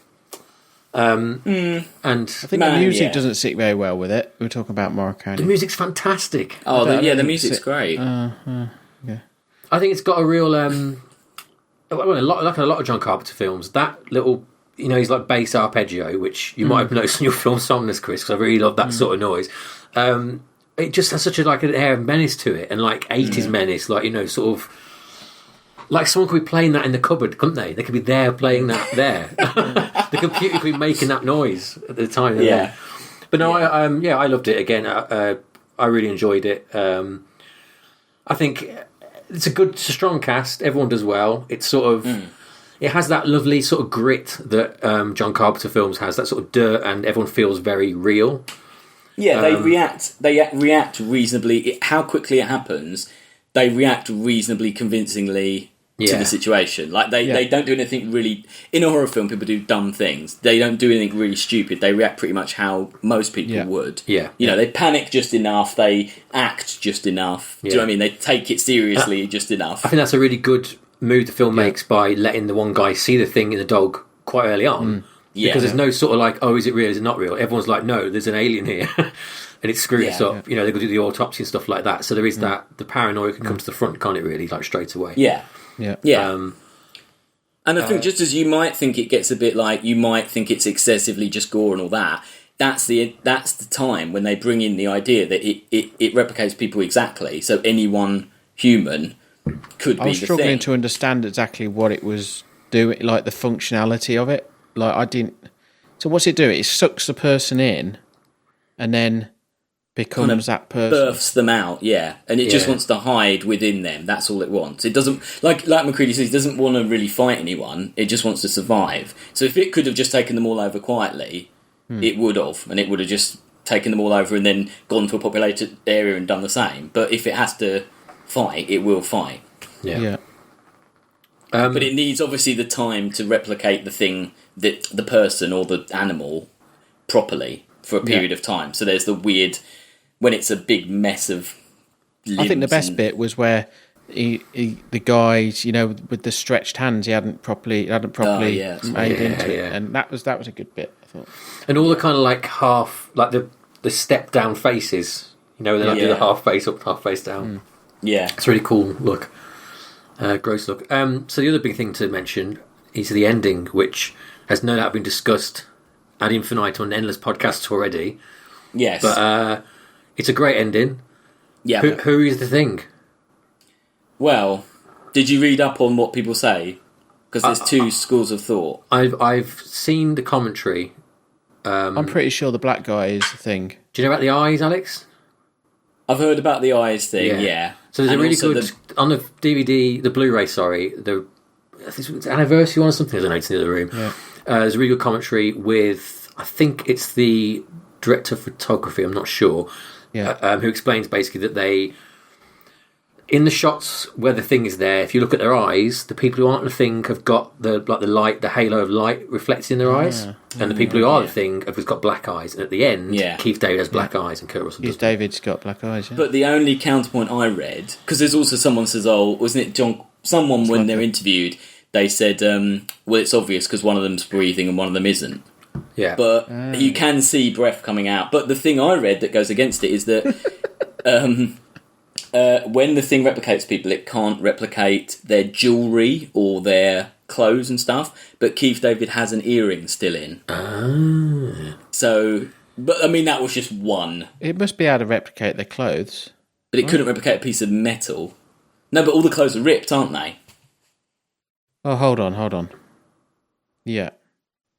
And I think the music doesn't sit very well with it. We were talking about Morricone. The music's fantastic. Oh, the music's great. I think it's got a real like a lot of John Carpenter films. That little, he's like bass arpeggio, which you might have noticed in your film Somnus, Chris, because I really love that sort of noise. It just has such an air of menace to it, and like 80s menace, like sort of. Like someone could be playing that in the cupboard, couldn't they? They could be there playing that there. The computer could be making that noise at the time. Yeah. But no, I loved it again. I really enjoyed it. I think it's a strong cast. Everyone does well. It's sort of, it has that lovely sort of grit that John Carpenter films has. That sort of dirt, and everyone feels very real. Yeah, they react reasonably. How quickly it happens, they react reasonably convincingly to the situation. Like they don't do anything really. In a horror film, people do dumb things. They don't do anything really stupid. They react pretty much how most people would. Yeah, they panic just enough. They act just enough. Do you know what I mean? They take it seriously just enough. I think that's a really good move the film makes by letting the one guy see the thing in the dog quite early on. Because there's no sort of like, oh, is it real? Is it not real? Everyone's like, no, there's an alien here. And it screws us up. They go do the autopsy and stuff like that. So there is that, the paranoia can come to the front, can't it, really, like straight away? Yeah. And I think just as you might think it gets a bit like, you might think it's excessively just gore and all that, that's the time when they bring in the idea that it replicates people exactly. So any one human could be the thing. I was struggling to understand exactly what it was doing, like the functionality of it. Like, I didn't... So what's it do? It sucks the person in and then becomes kind of that person. Births them out, and it just wants to hide within them. That's all it wants. It doesn't, like McCready says, it doesn't want to really fight anyone. It just wants to survive. So if it could have just taken them all over quietly, it would have, and it would have just taken them all over and then gone to a populated area and done the same. But if it has to fight, it will fight. But it needs obviously the time to replicate the thing, that the person or the animal, properly for a period of time. So there's the weird, when it's a big mess of limbs. I think the best bit was where the guys, with the stretched hands, he hadn't properly made into it, and that was a good bit, I thought. And all the kind of like half, like the step down faces, they like do the half face up, half face down. It's a really cool look, gross look. So the other big thing to mention is the ending, which has no doubt been discussed ad infinitum on endless podcasts already. Yes. But it's a great ending. Yeah. Who is the thing? Well, did you read up on what people say? Because there's two schools of thought. I've seen the commentary. I'm pretty sure the black guy is the thing. Do you know about the eyes, Alex? I've heard about the eyes thing, yeah. So there's a really good... On the DVD, the Blu-ray, sorry, I think it's anniversary one or something, I don't know, it's in the other room. Yeah. There's a really good commentary with, I think it's the director of photography, I'm not sure, who explains basically that they, in the shots where the thing is there, if you look at their eyes, the people who aren't the thing have got the light, the halo of light reflected in their eyes, and the people who are the thing have just got black eyes. And at the end, Keith David has black eyes, and Kurt Russell does. Keith David's got black eyes. Yeah. But the only counterpoint I read, because there's also someone says, "Oh, wasn't it John?" Someone when they're interviewed, they said, "Well, it's obvious because one of them's breathing and one of them isn't." Yeah, but you can see breath coming out. But the thing I read that goes against it is that when the thing replicates people, it can't replicate their jewellery or their clothes and stuff. But Keith David has an earring still in. So, but I mean, that was just one. It must be able to replicate their clothes. But it couldn't replicate a piece of metal. No, but all the clothes are ripped, aren't they? Oh, hold on. Yeah.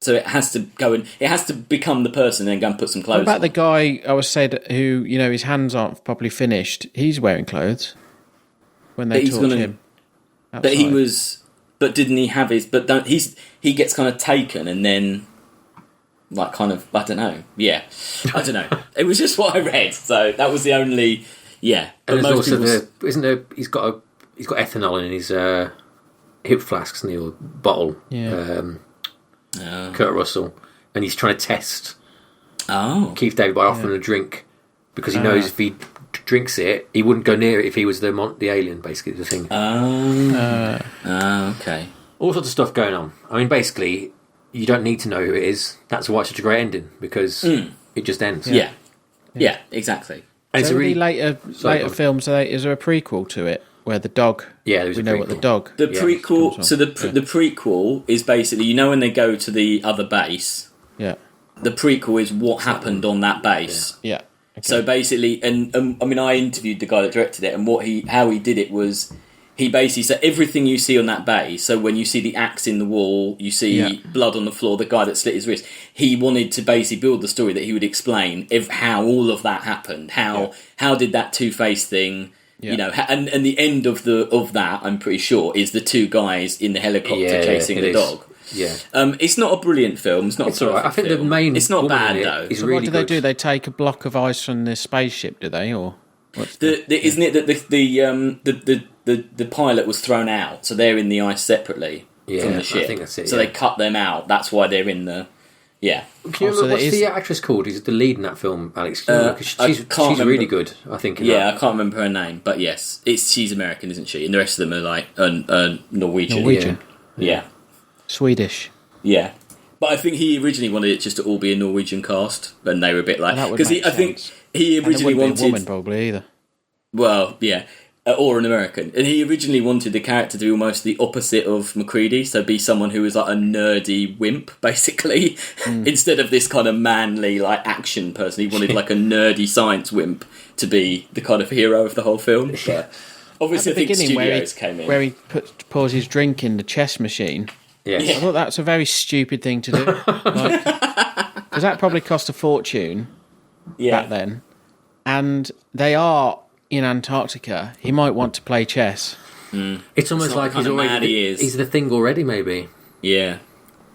So it has to go and it has to become the person and then go and put some clothes on. What about the guy I was said who, his hands aren't properly finished? He's wearing clothes when they talk to him. Outside. But he was. But didn't he have his? But don't he gets kind of taken and then, like, kind of, I don't know. Yeah, I don't know. It was just what I read, so that was the only. Yeah, but and most also isn't there? He's got ethanol in his hip flasks, and or bottle. Yeah. Kurt Russell, and he's trying to test Keith David by offering a drink because he knows if he drinks it, he wouldn't go near it if he was the alien, basically, the thing. Okay. All sorts of stuff going on. I mean, basically, you don't need to know who it is. That's why it's such a great ending, because it just ends. Yeah, exactly. And So it's a really later films, is there a prequel to it where the dog? Yeah, there's we a know prequel. what the dog. The prequel. So the prequel is basically, when they go to the other base. Yeah. The prequel is what happened on that base. Yeah. Okay. So basically, and I mean, I interviewed the guy that directed it, and how he did it was, he basically said everything you see on that base. So when you see the axe in the wall, you see blood on the floor, the guy that slit his wrist. He wanted to basically build the story that he would explain how all of that happened. How did that Two-Face thing? Yeah. And the end of that, I'm pretty sure, is the two guys in the helicopter chasing the dog. Yeah. It's not a brilliant film. It's not. It's all right. I think the main. It's not bad in though. Is So really what do they good. do? They take a block of ice from the spaceship, do they, or what's Isn't it that the pilot was thrown out, so they're in the ice separately from the ship. I think that's it. So they cut them out. That's why they're in the. Yeah. Can you remember what's the actress called? Who's the lead in that film, Alex? She's really good, I think. I can't remember her name, but yes, she's American, isn't she? And the rest of them are like Norwegian. Norwegian? Yeah. Swedish? Yeah. But I think he originally wanted it just to all be a Norwegian cast, and they were a bit like, because I think he originally wanted be a woman probably either. Well, yeah. Or an American. And he originally wanted the character to be almost the opposite of McCready, so be someone who was like a nerdy wimp, basically. Instead of this kind of manly, like, action person, he wanted like a nerdy science wimp to be the kind of hero of the whole film. But obviously, I think studios came in. Where he pours his drink in the chess machine. Yes. I thought that's a very stupid thing to do. Because that probably cost a fortune back then. And they are in Antarctica. He might want to play chess. It's almost like he's the thing already, maybe. Yeah.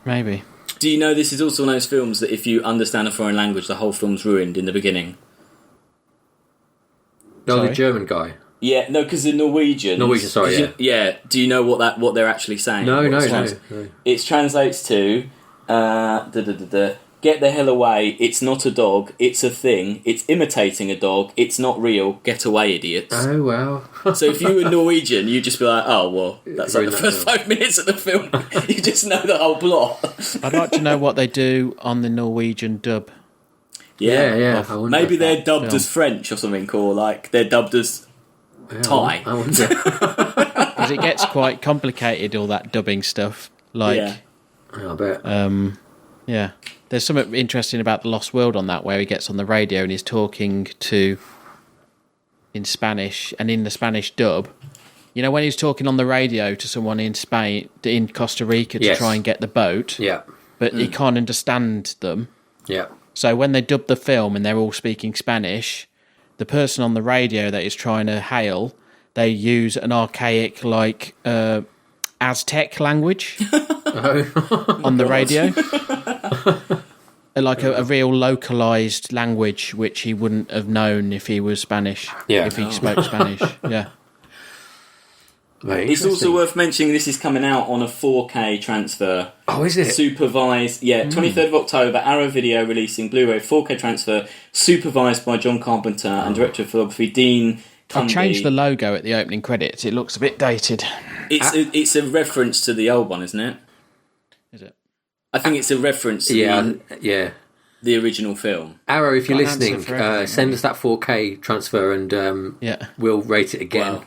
Maybe. Do you know this is also one of those films that if you understand a foreign language, the whole film's ruined in the beginning? No, the German guy. Yeah, no, because the Norwegian. Sorry, yeah. Do you know what they're actually saying? No. It translates to get the hell away, it's not a dog, it's a thing, it's imitating a dog, it's not real, get away, idiots. Oh, wow. So if you were Norwegian, you'd just be like, oh, well, that's like the first 5 minutes of the film. You just know the whole plot. I'd like to know what they do on the Norwegian dub. Yeah. Maybe they're dubbed as French or something, or like they're dubbed as Thai. I wonder. Because it gets quite complicated, all that dubbing stuff. Like, I bet. Yeah. There's something interesting about The Lost World on that, where he gets on the radio and he's talking in Spanish, and in the Spanish dub, when he's talking on the radio to someone in Spain, in Costa Rica, to try and get the boat, but he can't understand them. Yeah. So when they dub the film and they're all speaking Spanish, the person on the radio that is trying to hail, they use an archaic, like, Aztec language on the radio. Like a real localised language, which he wouldn't have known if he was Spanish, if he spoke Spanish. Yeah. It's also worth mentioning this is coming out on a 4K transfer. Oh, is it? Supervised, 23rd of October, Arrow Video releasing Blu-ray 4K transfer, supervised by John Carpenter and director of photography Dean Cumby. I've changed the logo at the opening credits. It looks a bit dated. It's a reference to the old one, isn't it? Is it? I think it's a reference to the original film. Arrow, if you're listening, send us that 4K transfer and we'll rate it again.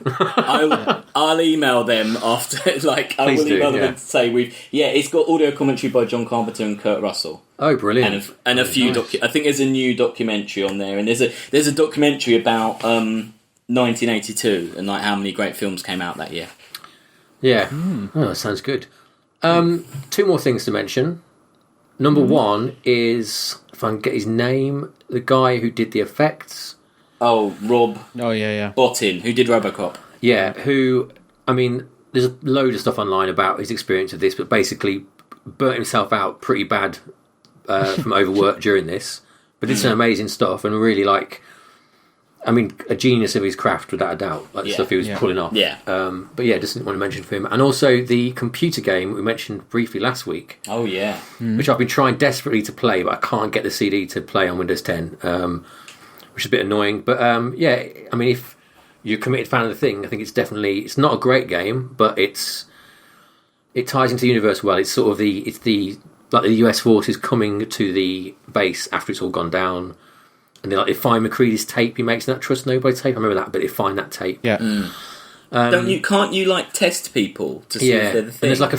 I'll email them after. I will email them and say it's got audio commentary by John Carpenter and Kurt Russell. Oh, brilliant! And a few. I think there's a new documentary on there, and there's a documentary about 1982 and like how many great films came out that year. Yeah. Oh, that sounds good. Two more things to mention. Number one is, if I can get his name, the guy who did the effects. Oh, Rob. Oh, yeah. Bottin, who did RoboCop. Yeah, who, I mean, there's a load of stuff online about his experience of this, but basically burnt himself out pretty bad from overwork during this. But did some amazing stuff and really a genius of his craft without a doubt, the stuff he was pulling off. Yeah. But just didn't want to mention for him. And also the computer game we mentioned briefly last week. Oh, yeah. Which I've been trying desperately to play, but I can't get the CD to play on Windows 10, which is a bit annoying. But if you're a committed fan of the thing, I think it's not a great game, but it ties into the universe well. It's sort of the like the US forces coming to the base after it's all gone down, and they find McCready's tape he makes in that Trust Nobody tape. I remember that, but they find that tape. Yeah. Can't you like test people to see if they're the thing? And there's like a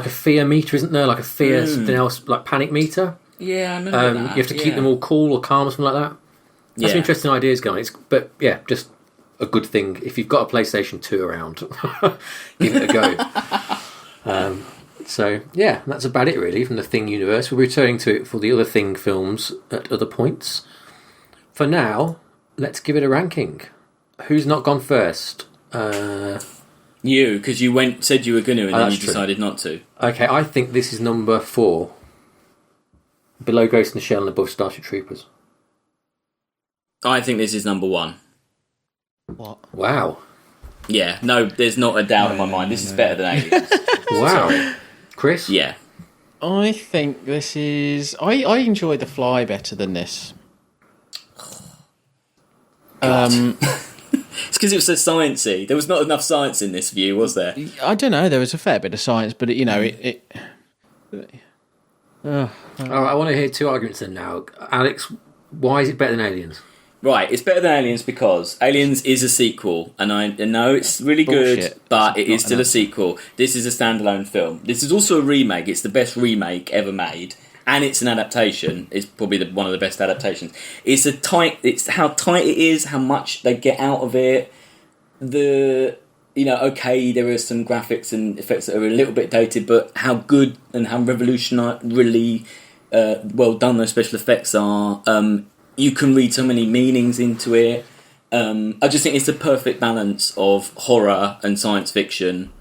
fear, meter, isn't there? Like a fear something else, like panic meter. Yeah, I remember that. You have to keep them all cool or calm or something like that. That's some interesting ideas going. But yeah, just a good thing if you've got a PlayStation 2 around, give it a go. So yeah, that's about it really from the Thing universe. We'll be returning to it for the other Thing films at other points. For now, let's give it a ranking. Who's not gone first? You, because you said you were going to, and then you decided not to. Okay, I think this is number 4. Below Ghost in the Shell and above Starship Troopers. I think this is number 1. What? Wow. Yeah, no, there's not a doubt in my mind. This is better than Aliens. Wow. Chris? Yeah. I think this is... I enjoy The Fly better than this. It's because it was so sciencey. There was not enough science in this view, was there? I don't know. There was a fair bit of science, but I want to hear 2 arguments then now. Alex, why is it better than Aliens? Right, it's better than Aliens because Aliens is a sequel, and I know it's really good, but it is still a sequel. This is a standalone film. This is also a remake. It's the best remake ever made, and it's an adaptation. It's probably one of the best adaptations. It's how tight it is, how much they get out of it. There are some graphics and effects that are a little bit dated, but how good and how revolutionary, well done those special effects are. You can read so many meanings into it. I just think it's the perfect balance of horror and science fiction.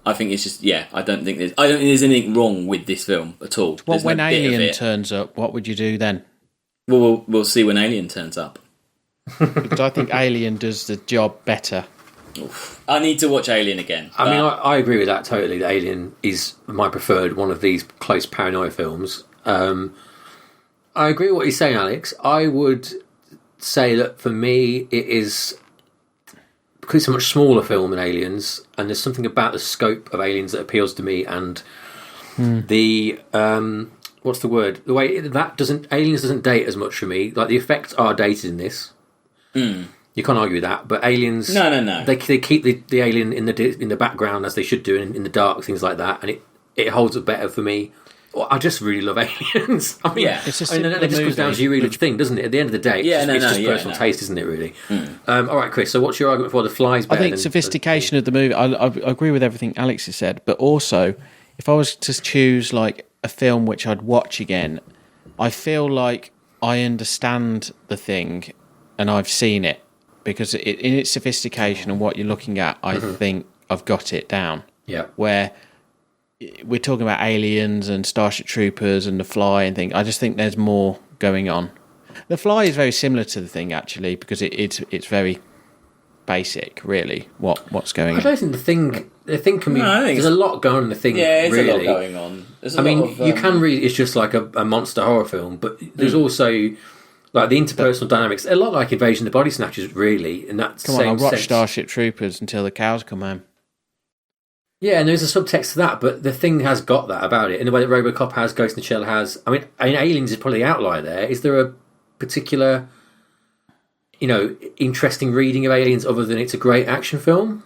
I think it's just I don't think there's anything wrong with this film at all. Well, when Alien turns up, what would you do then? Well, we'll see when Alien turns up. Because I think Alien does the job better. Oof. I need to watch Alien again. I mean, I agree with that totally. That Alien is my preferred one of these close paranoia films. I agree with what you're saying, Alex. I would say that for me, it is because it's a much smaller film than Aliens, and there's something about the scope of Aliens that appeals to me, and the what's the word? The way Aliens doesn't date as much for me. Like the effects are dated in this. You can't argue with that. But Aliens, no. They keep the alien in the background as they should do in the dark, things like that, and it holds up better for me. Well, I just really love Aliens. I mean, it's a it just comes down to you really the thing, doesn't it? At the end of the day, it's just personal taste, isn't it? Really. All right, Chris. So, what's your argument for The Fly's better? I think sophistication of the movie. I agree with everything Alex has said, but also, if I was to choose like a film which I'd watch again, I feel like I understand the thing, and I've seen it because in its sophistication and what you're looking at, I think I've got it down. Yeah. Where we're talking about Aliens and Starship Troopers and The Fly and things. I just think there's more going on. The Fly is very similar to The Thing, actually, because it's very basic, really, what's going on. I don't think the thing can be... there's a lot going on in The Thing, there's really. a lot going on. You can read it's just like a monster horror film, but there's also... like the interpersonal dynamics, a lot like Invasion of the Body Snatchers, really, in that Come on, I'll watch Starship Troopers until the cows come home. Yeah, and there's a subtext to that, but The Thing has got that about it, in the way that RoboCop has, Ghost in the Shell has. I mean, Aliens is probably the outlier there. Is there a particular, interesting reading of Aliens other than it's a great action film?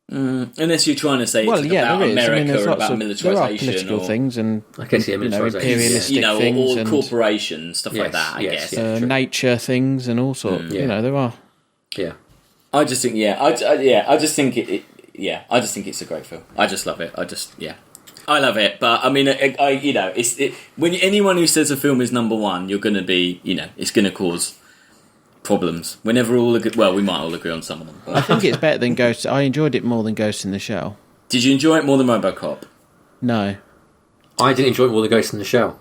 Unless you're trying to say it's about America or about militarization. There are political things and I guess, imperialistic things. Or corporations, stuff like that, I guess. Nature things and all sorts. There are. Yeah. I just think, I just think I just think it's a great film. I just love it. I love it. But I mean, when anyone who says a film is number one, you're going to be, it's going to cause problems. We never all agree. Well, we might all agree on some of them. But. I think it's better than Ghost. I enjoyed it more than Ghost in the Shell. Did you enjoy it more than RoboCop? No, I didn't enjoy it more than Ghost in the Shell.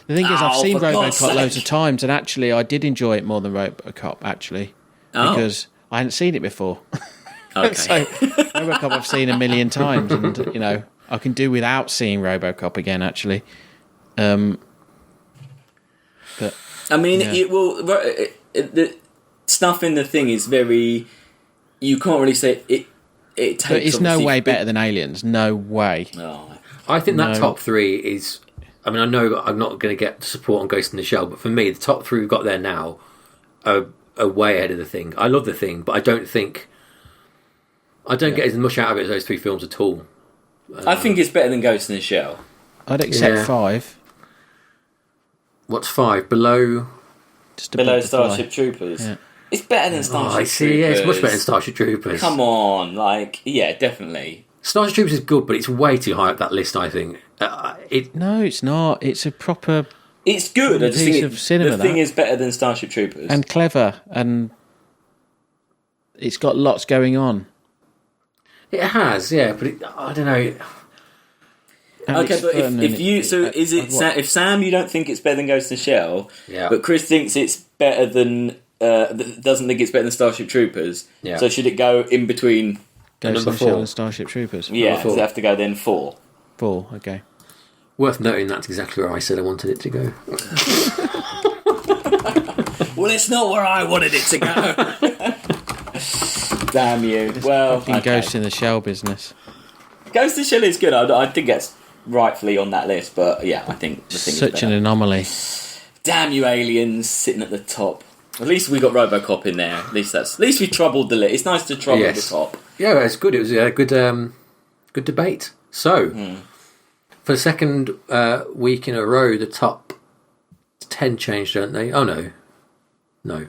The thing is, I've seen RoboCop loads of times, and actually, I did enjoy it more than RoboCop. Actually, because I hadn't seen it before. Okay. So RoboCop I've seen a million times, and I can do without seeing RoboCop again. Actually, but I mean, the stuff in The Thing is very. You can't really say it. It takes. But it's no way better than Aliens. No way. Oh, I think that No. top three is. I mean, I know I'm not going to get support on Ghost in the Shell, but for me, the top three we've got there now are way ahead of The Thing. I love The Thing, but I don't get as much out of it as those three films at all. I think it's better than Ghost in the Shell. I'd accept Yeah. 5. What's 5? Below? Just above Below the fly. Starship Troopers. Yeah. It's better than Oh, Starship I see. Yeah, Troopers. it's much better than Starship Troopers. Come on, like, yeah, definitely. Starship Troopers is good, but it's way too high up that list, I think. No, it's not. It's a proper It's good. I just piece think of cinema, the thing that. is better than Starship Troopers. and clever, and it's got lots going on. It has, yeah, but I don't know. And Okay, it's but fun, if and you is it if Sam, you don't think it's better than Ghost in the Shell, Yeah. but Chris thinks it's better than doesn't think it's better than Starship Troopers. Yeah. So should it go in between? Ghost in number the Shell 4. and Starship Troopers. Yeah, four. does it have to go then 4? 4, okay. Worth noting that's exactly where I said I wanted it to go. Well, it's not where I wanted it to go. Damn you! Well, Fucking Ghost in the Shell business. Ghost in the Shell is good. I think that's rightfully on that list, but yeah, I think the thing is Such better. an anomaly. Damn you, aliens sitting at the top. At least we got RoboCop in there. At least we troubled the list. It's nice to trouble Yes. the top. Yeah, it's good. It was a good debate. So, for the second week in a row, the top 10 changed, don't they? Oh, no. No,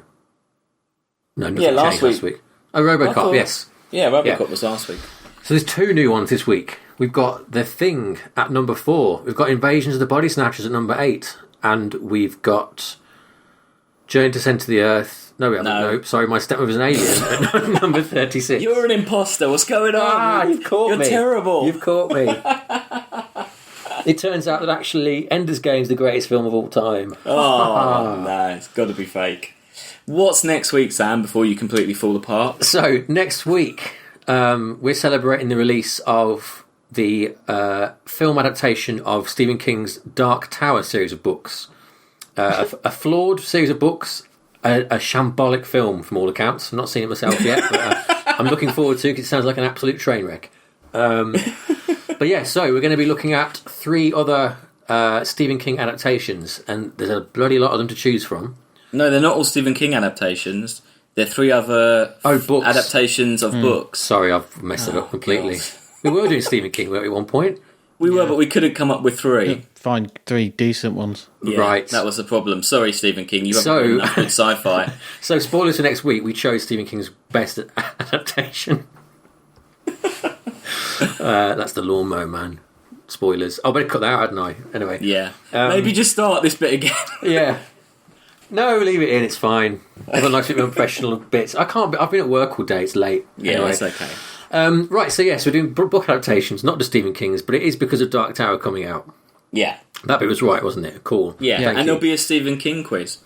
nothing Yeah, last changed last week. Oh, RoboCop, I thought- yes. Yeah, RoboCop Yeah. was last week. So there's 2 new ones this week. We've got The Thing at number 4. We've got Invasions of the Body Snatchers at number 8. And we've got Journey to Centre of the Earth. No, we haven't. No. No. Sorry, My Stepmother's an Alien at number 36. You're an imposter. What's going on? You've caught You're me. terrible. You've caught me. It turns out that actually Ender's Game's the greatest film of all time. Oh, no, it's got to be fake. What's next week, Sam, before you completely fall apart? So, next week, we're celebrating the release of the film adaptation of Stephen King's Dark Tower series of books. A flawed series of books, a shambolic film from all accounts. I've not seen it myself yet, but I'm looking forward to it because it sounds like an absolute train wreck. But yeah, so we're going to be looking at 3 other Stephen King adaptations, and there's a bloody lot of them to choose from. No, they're not all Stephen King adaptations. They're 3 other books. adaptations of books. Sorry, I've messed it up completely. God. We were doing Stephen King, weren't we, at one point? We were, but we couldn't come up with 3. Find 3 decent ones. Yeah, Right. That was the problem. Sorry, Stephen King. You haven't So- got enough good sci-fi. So, spoilers for next week, we chose Stephen King's best adaptation. That's the Lawnmower Man. Spoilers. I better cut that out, hadn't I? Anyway. Yeah. Maybe just start this bit again. Yeah. No, leave it in, it's fine. Everyone likes a bit of professional bits. I've been at work all day, it's late. Yeah, Anyway. it's okay. Right, so yes, we're doing book adaptations, not just Stephen King's, but it is because of Dark Tower coming out. Yeah. That bit was right, wasn't it? Cool. Yeah, Thank and you. there'll be a Stephen King quiz.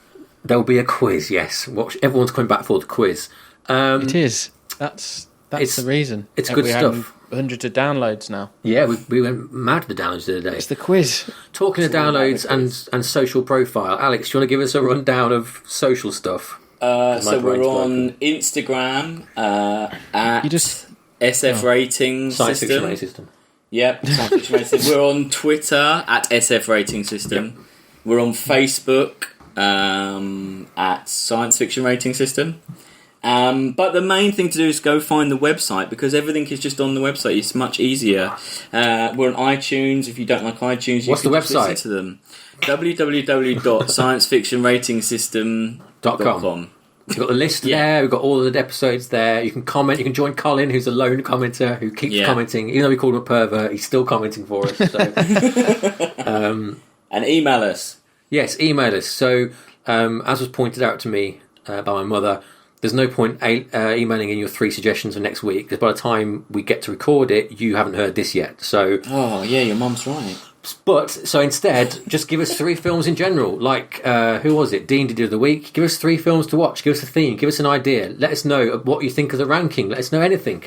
There'll be a quiz, yes. Everyone's coming back for the quiz. It is. That's It's- the reason. it's good We're stuff. having hundreds of downloads now. Yeah, we went mad with the downloads the other day. It's the quiz. Talking of all about downloads the quiz. and social profile, Alex, do you want to give us a rundown of social stuff? So we're brain's on Instagram at You just- SF Rating Science Fiction System. Rating System. Yep, Science Fiction Rating System. We're on Twitter at SF Rating System. We're on Facebook at Science Fiction Rating System. But the main thing to do is go find the website because everything is just on the website. It's much easier. We're on iTunes. If you don't like iTunes, you What's can the just website? listen to them. www.sciencefictionratingsystem.com. We've got the list Yeah. there, we've got all of the episodes there. You can comment, you can join Colin, who's a lone commenter who keeps Yeah. commenting. Even though we called him a pervert, he's still commenting for us. So. And email us. Yes, email us. So, as was pointed out to me by my mother, there's no point emailing in your 3 suggestions for next week, because by the time we get to record it, you haven't heard this yet. So, Oh, yeah, your mum's right. so instead, just give us 3 films in general. Like, who was it? Dean did the other week. Give us 3 films to watch. Give us a theme. Give us an idea. Let us know what you think of the ranking. Let us know anything.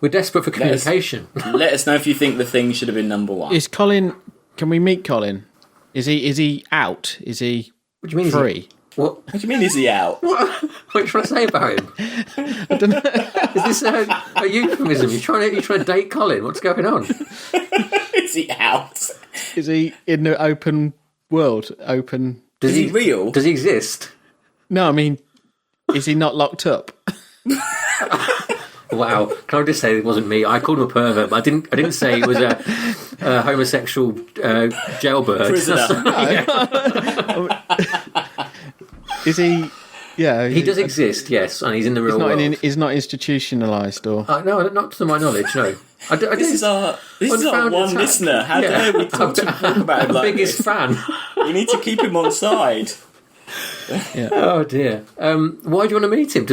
We're desperate for communication. Let us know if you think the thing should have been number 1. Is Colin? Can we meet Colin? Is he out? Is he What do you mean? free? What? What do you mean, is he out? What are you trying to say about him? I don't know. Is this a euphemism? You trying to date Colin? What's going on? It's is he out? Is he in the open world? Open? Is he real? Does he exist? No, I mean, is he not locked up? Wow, can I just say it wasn't me? I called him a pervert, but I didn't say he was a homosexual jailbird. Prisoner. Is he? Yeah, He does exist, yes, and he's in the real world. He's not institutionalised, or No, not to my knowledge. No, This is our one attack. listener. How dare we talk about him like biggest this? fan. We need to keep him on side. Oh dear. Why do you want to meet him?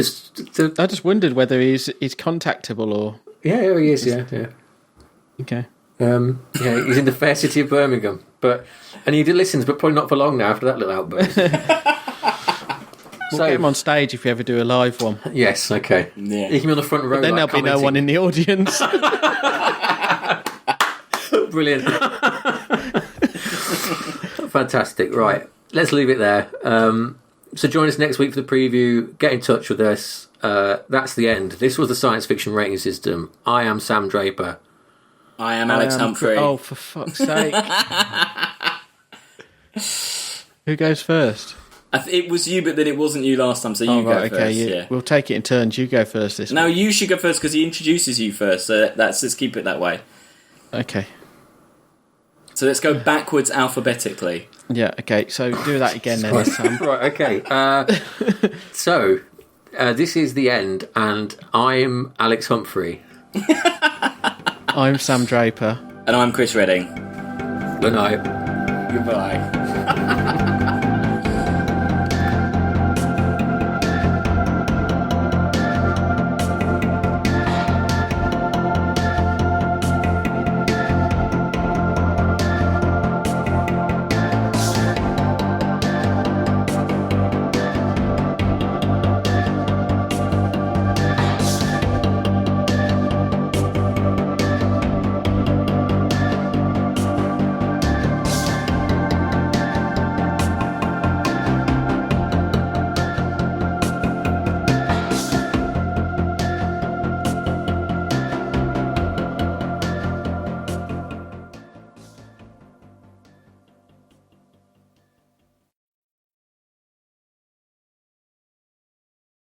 I just wondered whether he's contactable or. Yeah, he is. Yeah. Okay. He's in the fair city of Birmingham, and he listens, but probably not for long now after that little outburst. We'll get him on stage if we ever do a live one. Yes, okay. Yeah. He can be on the front row. Then there'll be no one in the audience. Brilliant. Fantastic. Right, let's leave it there. So join us next week for the preview. Get in touch with us. That's the end. This was the Science Fiction Rating System. I am Sam Draper. I am Alex Humphrey. Oh, for fuck's sake. Who goes first? It was you, but then it wasn't you last time, so you go first. Yeah. We'll take it in turns. You go first this No, week. you should go first because he introduces you first, so let's keep it that way. Okay. So let's go backwards alphabetically. Yeah, okay. So do that again then this time. Right, okay. So this is the end, and I'm Alex Humphrey. I'm Sam Draper. And I'm Chris Redding. Good night. Goodbye.